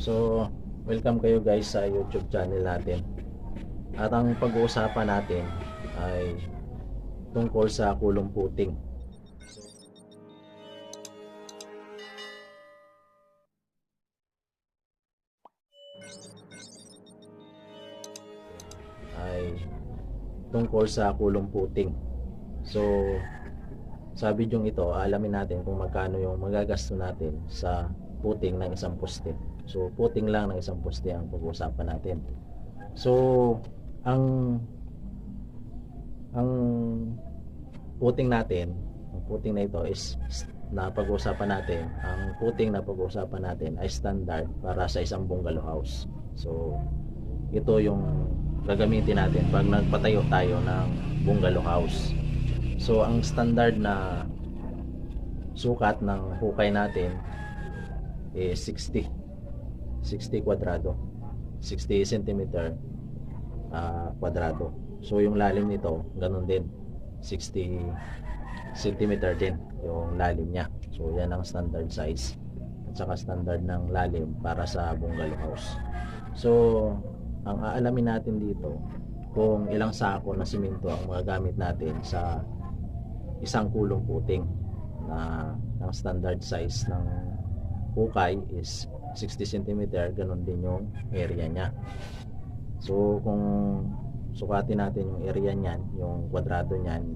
So, welcome kayo guys sa YouTube channel natin. At ang pag-uusapan natin ay tungkol sa kulong puting. So, sa bidyong ito, alamin natin kung magkano yung magagasto natin sa puting ng isang poste. So, puting lang ng isang poste ang pag-uusapan natin. So, ang puting natin, ang puting na ito is na pag-uusapan natin, ang puting na pag-uusapan natin ay standard para sa isang bungalow house. So, ito yung gagamitin natin pag nagpatayo tayo ng bungalow house. So, ang standard na sukat ng hukay natin is 60 kwadrado, 60 cm kwadrado. So, yung lalim nito, ganun din, 60 cm din yung lalim niya. So, yan ang standard size at saka standard ng lalim para sa bungalow house. So, ang aalamin natin dito kung ilang sako na simento ang magagamit natin sa isang kulong puting na ang standard size ng hukay is 60 cm, ganun din yung area niya. So kung sukatin natin yung area niyan, yung kwadrado niyan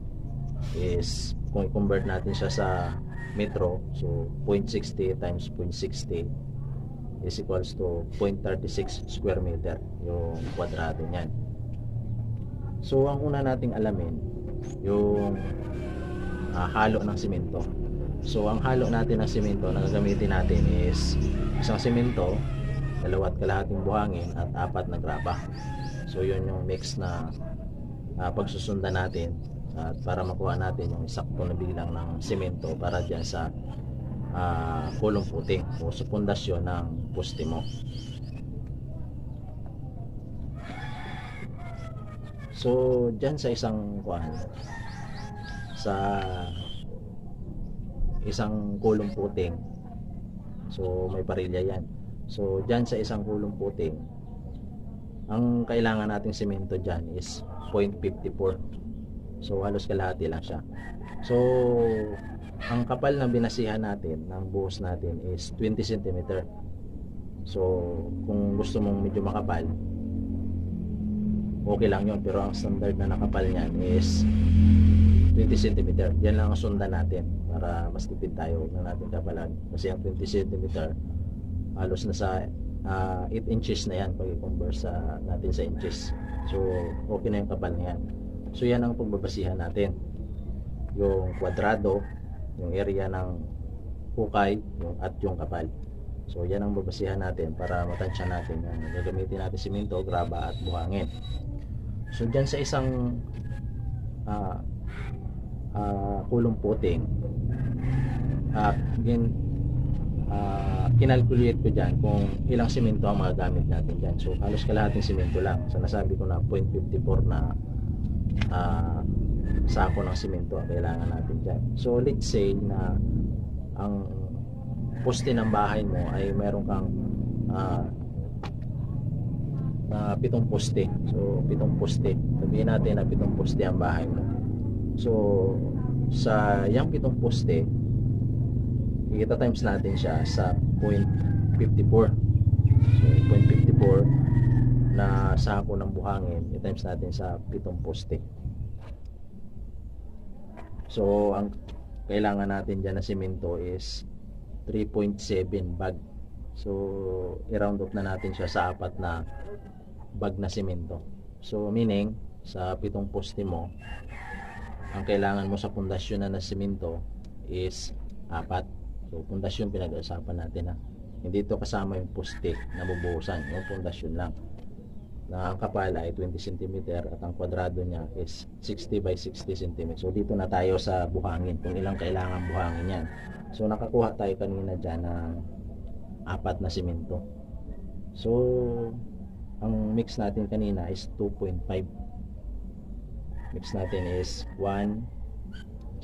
is, kung i-convert natin siya sa metro, so 0.60 times 0.60 is equals to 0.36 square meter yung kwadrado niyan. So ang una nating alamin yung halo ng simento. So ang halo natin ng simento na gagamitin natin is isang simento, 2.5 buhangin at 4 na graba. So yun yung mix na pagsusundan natin at para makuha natin yung sakto na bilang ng simento para dyan sa kulong puting o sa pundasyon ng poste mo. So dyan sa isang kulong puting, so may parilya yan. So dyan sa isang kulong puting, ang kailangan nating simento dyan is 0.54. So halos kalahati lang siya. So ang kapal na binasihan natin ng buhos natin is 20 cm. So kung gusto mong medyo makapal, okay lang yun, pero ang standard na nakapal niyan is 20 cm. Yan lang ang sundan natin para mas tipid tayo. Huwag na natin kapalan kasi ang 20 cm halos na sa 8 inches na yan pag i-convert natin sa inches. So okay na yung kapal na yan. So yan ang pagbabasihan natin, yung kwadrado, yung area ng hukay, at yung kapal. So yan ang babasihan natin para matansya natin yung gagamitin natin simento, graba at buhangin. So dyan sa isang kulong puting, kinalculate ko dyan kung ilang simento ang magagamit natin dyan. So halos kalahating simento lang. So nasabi ko na 0.54 na sako ng simento ang kailangan natin dyan. So let's say na ang poste ng bahay mo ay meron kang 7 poste. So 7 poste, sabihin natin na 7 poste ang bahay mo. So sa yung 7 poste, ikita times natin siya sa 0.54. So 0.54 na sako ng buhangin, i-times natin sa 7 poste. So ang kailangan natin dyan na simento is 3.7 bag. So i-round off na natin siya sa 4 na bag na simento. So meaning sa 7 poste mo, ang kailangan mo sa pundasyon na simento is 4. So pundasyon pinag-uusapan natin, hindi ito kasama yung poste na bubuhusan, yung pundasyon lang, na ang kapal ay 20 cm at ang kwadrado niya is 60 by 60 cm. So dito na tayo sa buhangin, kung ilang kailangan buhangin yan. So nakakuha tayo kanina dyan ng 4 na simento. So ang mix natin kanina is 2.5. Mix natin is 1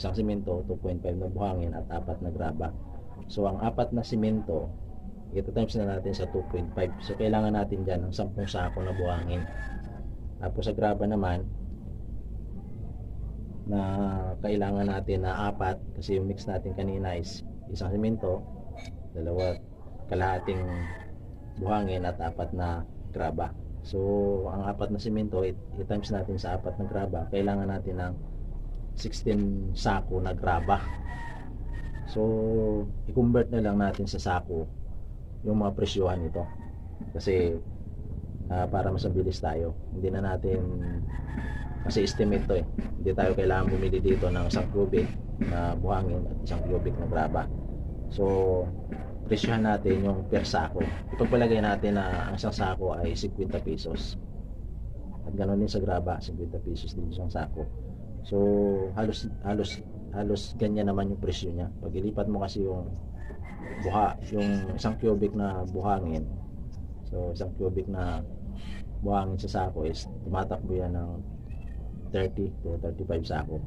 isang simento, 2.5 na buhangin at 4 na graba. So ang 4 na simento ito times na natin sa 2.5. So kailangan natin dyan ng 10 sako na buhangin. Tapos sa graba naman na kailangan natin na 4, kasi yung mix natin kanina is isang semento, 2 kalahating buhangin at 4 na graba. So ang 4 na semento i-times natin sa 4 na graba, kailangan natin ng 16 sako na graba. So i-convert na lang natin sa sako yung mga presyohan nito, kasi para mas mabilis tayo. Hindi na natin, kasi estimate to hindi tayo kailangan bumili dito ng 1 cubic na buhangin at 1 cubic na graba. So presyohan natin yung per sako. Ipagpalagay natin na ang isang sako ay 50 pesos, at ganoon din sa graba, 50 pesos din isang sako. So halos ganyan naman yung presyo niya. Pag ilipat mo kasi yung yung 1 cubic na buhangin, so 1 cubic na buhangin sa sako is tumatakbo yan ng 30 to 35 sako.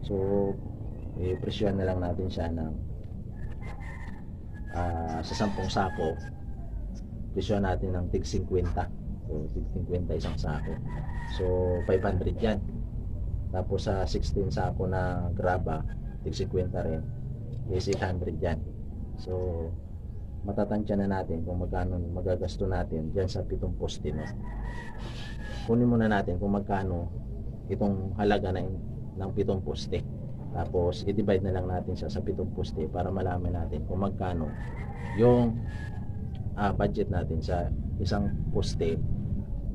So i-presyohan na lang natin siya ng sa 10 sako, presyohan natin ng tig 50. So tig 50 isang sako, so 500 yan. Tapos sa 16 sako na graba, tig 50 rin, is 800 yan. So matatansya na natin kung magkano magagasto natin dyan sa 7 poste, no? Kunin muna natin kung magkano itong halaga ng 7 poste, tapos i-divide na lang natin siya sa 7 poste para malaman natin kung magkano yung budget natin sa isang poste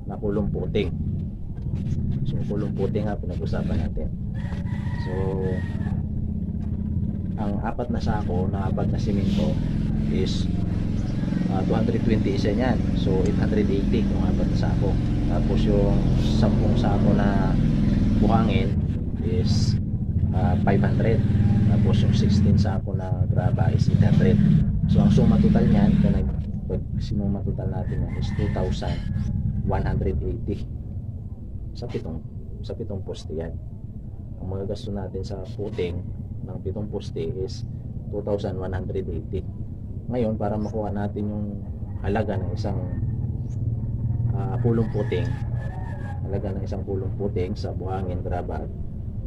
na kulong puting. So kulong puting nga pinag-usapan natin. So ang 4 na sako na bag na simento is 220 isa niyan. So 880 yung 4 na sako. Tapos yung 10 sako na buhangin is 500. Tapos yung 16 sako na graba is 800. So ang suma total niyan, pag sinuma total natin yan is 2,180 sa 7 poste yan. Ang magagasto natin sa puting ng 7 poste is 2,180. Ngayon, para makuha natin yung halaga ng isang pulong puting, halaga ng isang pulong puting sa buhangin, graba at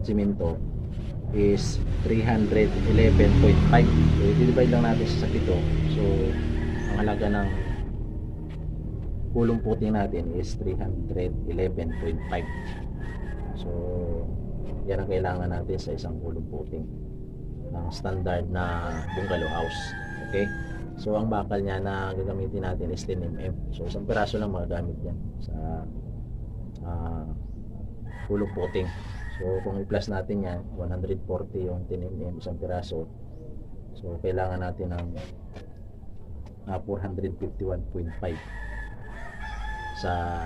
simento is 311.5. So i-divide lang natin sa 7. So ang halaga ng pulong puting natin is 311.5. So yan ang kailangan natin sa isang pulong puting ng standard na bungalow house. Okay, so ang bakal niya na gagamitin natin is 10mm. So isang piraso lang magagamit yan sa pulong puting. So kung i-plus natin yan, 140 yung 10mm isang piraso. So kailangan natin ng 451.5 sa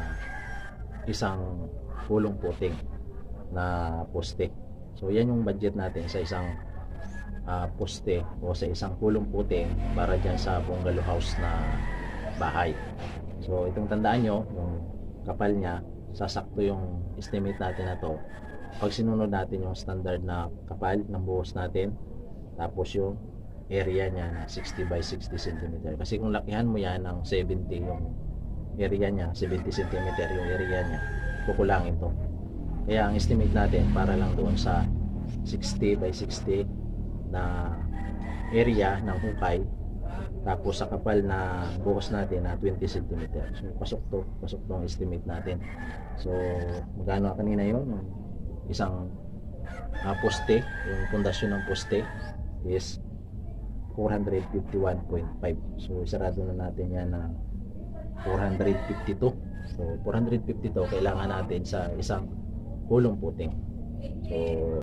isang pulong puting na poste. So yan yung budget natin sa isang poste o sa isang pulong puting para dyan sa bungalow house na bahay. So itong tandaan nyo, yung kapal niya, sasakto yung estimate natin na to pag sinunod natin yung standard na kapal ng buhos natin, tapos yung area niya na 60 by 60 cm. Kasi kung lakihan mo yan ng 70 yung area niya, 70 cm yung area niya, kukulangin to. Kaya ang estimate natin para lang doon sa 60 by 60 na area ng hukay, tapos sa kapal na buhos natin na 20 cm. So pasok tong estimate natin. So magkano kanina yun? Isang poste, yung pundasyon ng poste is 451.5. So isarado na natin yan na 452. So 452 kailangan natin sa isang pulong puting. So